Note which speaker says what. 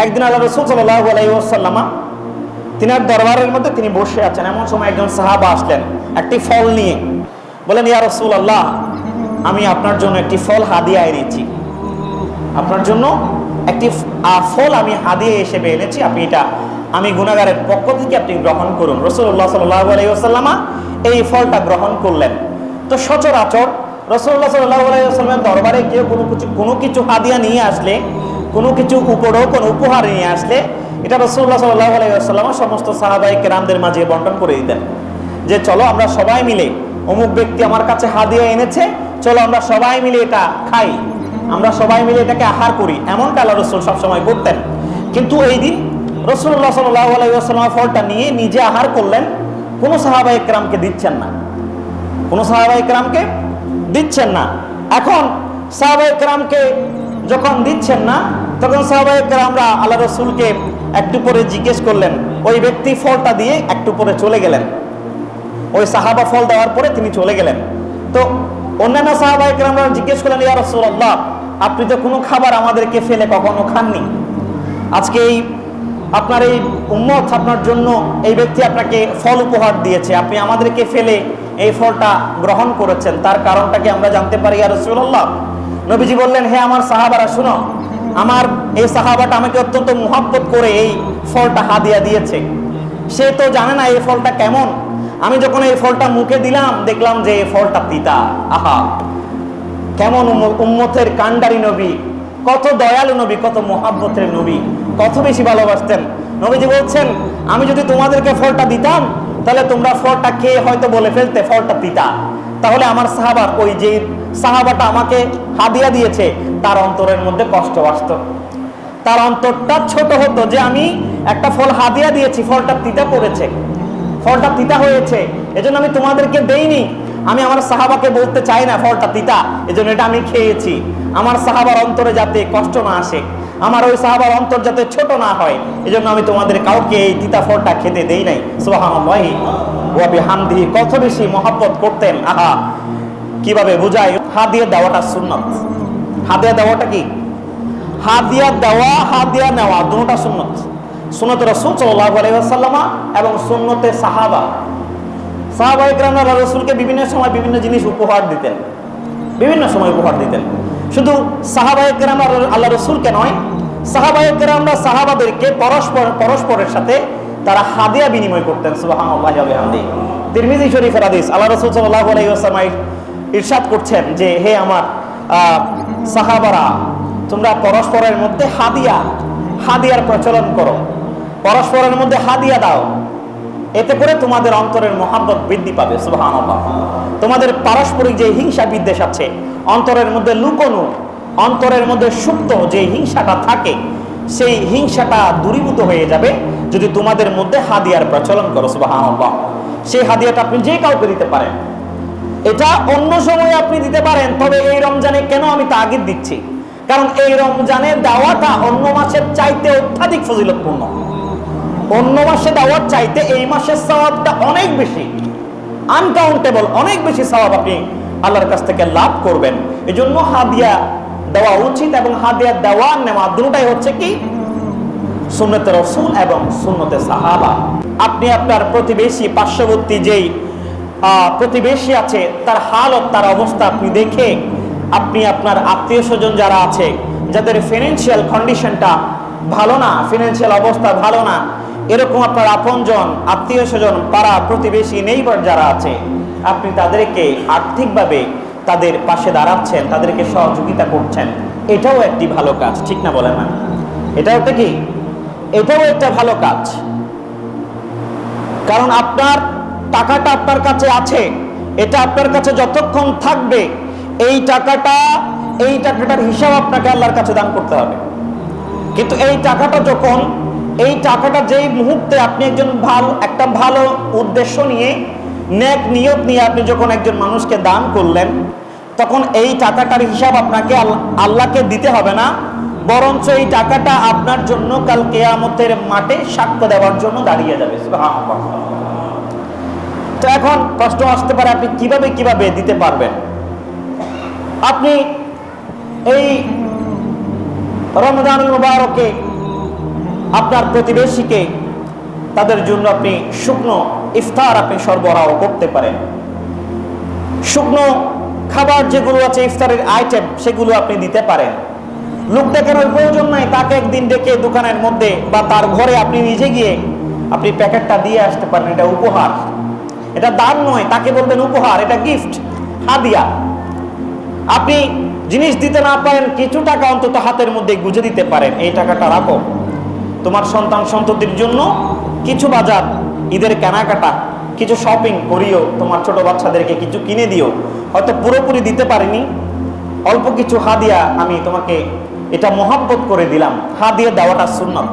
Speaker 1: একদিন আল্লাহ রাসূল সাল্লাল্লাহু আলাইহি ওয়াসাল্লাম তিনার দরবারের মধ্যে তিনি বসে আছেন। এমন সময় একজন সাহাবা আসলেন একটি ফল নিয়ে। বলেন, ইয়া রাসূলুল্লাহ, আমি আপনার জন্য একটি ফল হাদিয়া এনেছি, আপনার জন্য একটি ফল আমি হাদিয়া হিসেবে এনেছি, আপনি এটা আমি গুনাহগারের পক্ষ থেকে আপনি গ্রহণ করুন। রাসূলুল্লাহ সাল্লাল্লাহু আলাইহি ওয়াসাল্লাম এই ফলটা গ্রহণ করলেন। তো সচরাচর রাসূলুল্লাহ সাল্লাল্লাহু আলাইহি ওয়াসাল্লামের দরবারে কেউ কোনো কিছু হাদিয়া নিয়ে আসলে, কোনো কিছু উপহার, কোনো উপহার নিয়ে আসলে এটা রাসূলুল্লাহ সাল্লাল্লাহু আলাইহি ওয়াসাল্লাম সমস্ত সাহাবায়ে কেরামদের মাঝে বন্টন করে দিতেন, যে চলো আমরা সবাই মিলে, অমুক ব্যক্তি আমার কাছে হাদিয়া এনেছে, চলো আমরা সবাই মিলে এটা খাই, আমরা সবাই মিলে এটাকে আহার করি। এমনটা আল্লাহ রাসূল সবসময় করতেন। কিন্তু এই দিন রাসূলুল্লাহ সাল্লাল্লাহু আলাইহি ওয়াসাল্লাম ফলটা নিয়ে নিজে আহার করলেন, কোনো সাহাবায়ে কেরামকে দিচ্ছেন না, কোনো সাহাবায়ে কেরামকে দিচ্ছেন না। এখন সাহাবায়ে কেরামকে যখন দিচ্ছেন না, তখন সাহাবায়ে কেরামরা আল্লাহ রাসূলকে একটু পরে জিজ্ঞেস করলেন, ওই ব্যক্তি ফলটা দিয়ে একটু পরে চলে গেলেন, ওই সাহাবা ফল দেওয়ার পরে তিনি চলে গেলেন। তো অন্যান্য সাহাবায়ে কেরামরা জিজ্ঞেস করলেন, ইয়া রাসূলুল্লাহ, আপনি তো কোনো খাবার আমাদেরকে ফেলে কখনো খাননি, আজকে এই আপনার এই উম্মত, আপনার জন্য এই ব্যক্তি আপনাকে ফল উপহার দিয়েছে, আপনি আমাদেরকে ফেলে এই ফলটা গ্রহণ করেছেন, তার কারণটা কি আমরা জানতে পারি ইয়া রাসূলুল্লাহ? নবীজি বললেন, হে আমার সাহাবারা, শুনো, আমার এই সাহাবাটা আমাকে অত্যন্ত মুহাব্বত করে এই ফলটা হাদিয়া দিয়েছে, সে তো জানে না এই ফলটা কেমন। আমি যখন এই ফলটা মুখে দিলাম, দেখলাম যে এই ফলটা তিতা। আহা, কেমন উম্মতের কান্ডারি নবী, কত দয়ালু নবী, কত মুহাব্বতের নবী, কত বেশি ভালোবাসতেন। নবীজি বলছেন, আমি যদি তোমাদেরকে ফলটা দিতাম, তাহলে তোমরা ফলটা খেয়ে হয়তো বলে ফেলতে ফলটা তিতা। তাহলে আমার সাহাবার, ওই যে সাহাবাটা আমাকে হাদিয়া দিয়েছে, তার অন্তরের মধ্যে কষ্ট আসতো, তার অন্তরটা ছোট হতো, যে আমি একটা ফল হাদিয়া দিয়েছি, ফলটা তিতা পড়েছে, ফলটা তিতা হয়েছে, এজন্য আমি তোমাদেরকে দেইনি। আমি আমার সাহাবাকে বলতে চাই না ফলটা তিতা, এজন্য এটা আমি খেয়েছি। আমার সাহাবার অন্তরে যাতে কষ্ট না আসে, আমার ওই সাহাবার অন্তর যাতে ছোট না হয়, এজন্য আমি তোমাদের কাউকে এই তিতা ফলটা খেতে দেই নাই। সুবহানাল্লাহি ওয়া বিহামদিহি, কত বেশি মহব্বত করতেন। আহা, কিভাবে বুঝাই? হাদিয়া দেওয়াটা সুন্নাত। হাদিয়া দেওয়াটা কি? হাদিয়া দেওয়া, হাদিয়া নেওয়া দুটোটা সুন্নাত। সুন্নতে রাসূল সাল্লাল্লাহু আলাইহি ওয়াসাল্লাম এবং সুন্নতে সাহাবা। সাহাবায়ে কেরামরা রাসূলকে বিভিন্ন সময় বিভিন্ন জিনিস উপহার দিতেন, বিভিন্ন সময় উপহার দিতেন। শুধু সাহাবায়ে কেরামরা আল্লাহ রাসূলকে নয়, সাহাবায়ে কেরামরা সাহাবাদেরকে পরস্পরের সাথে তারা হাদিয়া বিনিময় করতেন। সুবহানাল্লাহি ওয়া বিহামদিহি। তিরমিজি শরীফের হাদিস, আল্লাহ রাসূল সাল্লাল্লাহু আলাইহি ওয়াসাল্লাম ইরশাদ করছেন যে, হে আমার সাহাবারা, তোমরা পরস্পরের মধ্যে হাদিয়ার প্রচলন করো, পরস্পরের মধ্যে হাদিয়া দাও, এতে করে তোমাদের অন্তরের মহব্বত বৃদ্ধি পাবে। সুবহানাল্লাহ। তোমাদের পারস্পরিক যে হিংসা বিদ্বেষ আছে, অন্তরের মধ্যে লুকোনো, অন্তরের মধ্যে সুপ্ত যে হিংসাটা থাকে, সেই হিংসাটা দূরীভূত হয়ে যাবে যদি তোমাদের মধ্যে হাদিয়ার প্রচলন করো। সুবহানাল্লাহ। সেই হাদিয়াটা আপনি যে কাউকে দিতে পারেন, এটা অন্য সময় আপনি দিতে পারেন, তবে এই রমজানে কেন আমি তাগিদ দিচ্ছি, কারণ এই রমজানের দাওয়াটা অন্য মাসের চাইতে অত্যাধিক ফজিলতপূর্ণ। অন্য মাসে দাওয়াত চাইতে এই মাসের সওয়াবটা অনেক বেশি, আনকাউন্টেবল, অনেক বেশি সওয়াব আপনি আল্লাহর কাছ থেকে লাভ করবেন। এজন্য হাদিয়া দেওয়া উচিত, এবং হাদিয়া দেওয়া নেওয়া দুটোটাই হচ্ছে কি? সুন্নতে রাসূল এবং সুন্নতে সাহাবা। আপনি আপনার প্রতিবেশী, পার্শ্ববর্তী যেই প্রতিবেশী আছে, তার হালত, তার অবস্থা আপনি দেখে, আপনি আপনার আত্মীয় স্বজন যারা আছে, যাদের ফিনান্সিয়াল কন্ডিশনটা ভালো না, ফিনান্সিয়াল অবস্থা ভালো না, এরকম আপনার আপনজন, আত্মীয় স্বজন, পাড়া প্রতিবেশী, নেইবার যারা আছে, আপনি তাদেরকে আর্থিকভাবে তাদের পাশে দাঁড়াচ্ছেন, তাদেরকে সহযোগিতা করছেন, এটাও একটি ভালো কাজ, ঠিক না বলেন না? এটাও একটা কি? এটাও একটা ভালো কাজ। কারণ আপনার টাকাটা আপনার কাছে আছে, এটা আপনার কাছে যতক্ষণ থাকবে, এই টাকাটার হিসাব আপনাকে আল্লাহর কাছে দান করতে হবে। কিন্তু এই টাকাটা যেই মুহূর্তে আপনি একটা ভালো উদ্দেশ্য নিয়ে, নেক নিয়ত নিয়ে আপনি যখন একজন মানুষকে দান করলেন, তখন এই টাকাটার হিসাব আপনাকে আল্লাহকে দিতে হবে না, বরঞ্চ এই টাকাটা আপনার জন্য কাল কিয়ামতের মাঠে সাক্ষ্য দেওয়ার জন্য দাঁড়িয়ে যাবে। সুবহানাল্লাহ। তো এখন প্রশ্ন আসতে পারে, আপনি কিভাবে দিতে পারবেন? আপনি এই রমজানুল মুবারকে আপনার প্রতিবেশীকে তাদের জন্য আপনি শুকনো ইফতার আপনি সরবরাহ করতে পারেন। শুকনো খাবার যেগুলো আছে ইফতারের আইটেম সেগুলো আপনি দিতে পারেন। লোক দেখানোর প্রয়োজন নাই, তাকে একদিন ডেকে দোকানের মধ্যে বা তার ঘরে আপনি নিজে গিয়ে আপনি প্যাকেটটা দিয়ে আসতে পারেন। এটা উপহার, এটা দান নয়, তাকে বলবেন উপহার, এটা গিফট, হাদিয়া। আপনি জিনিস দিতে না পারেন, কিছু টাকা অন্তত হাতের মধ্যে গুঁজে দিতে পারেন, এই টাকাটা রাখো, তোমার সন্তান সন্ততির জন্য কিছু বাজার, ঈদের কেনাকাটা, কিছু শপিং করিও, তোমার ছোট বাচ্চাদেরকে কিছু কিনে দিও। হয়তো পুরোপুরি দিতে পারিনি, অল্প কিছু হাদিয়া আমি তোমাকে এটা মহব্বত করে দিলাম। হাদিয়া দেওয়াটা সুন্নাত।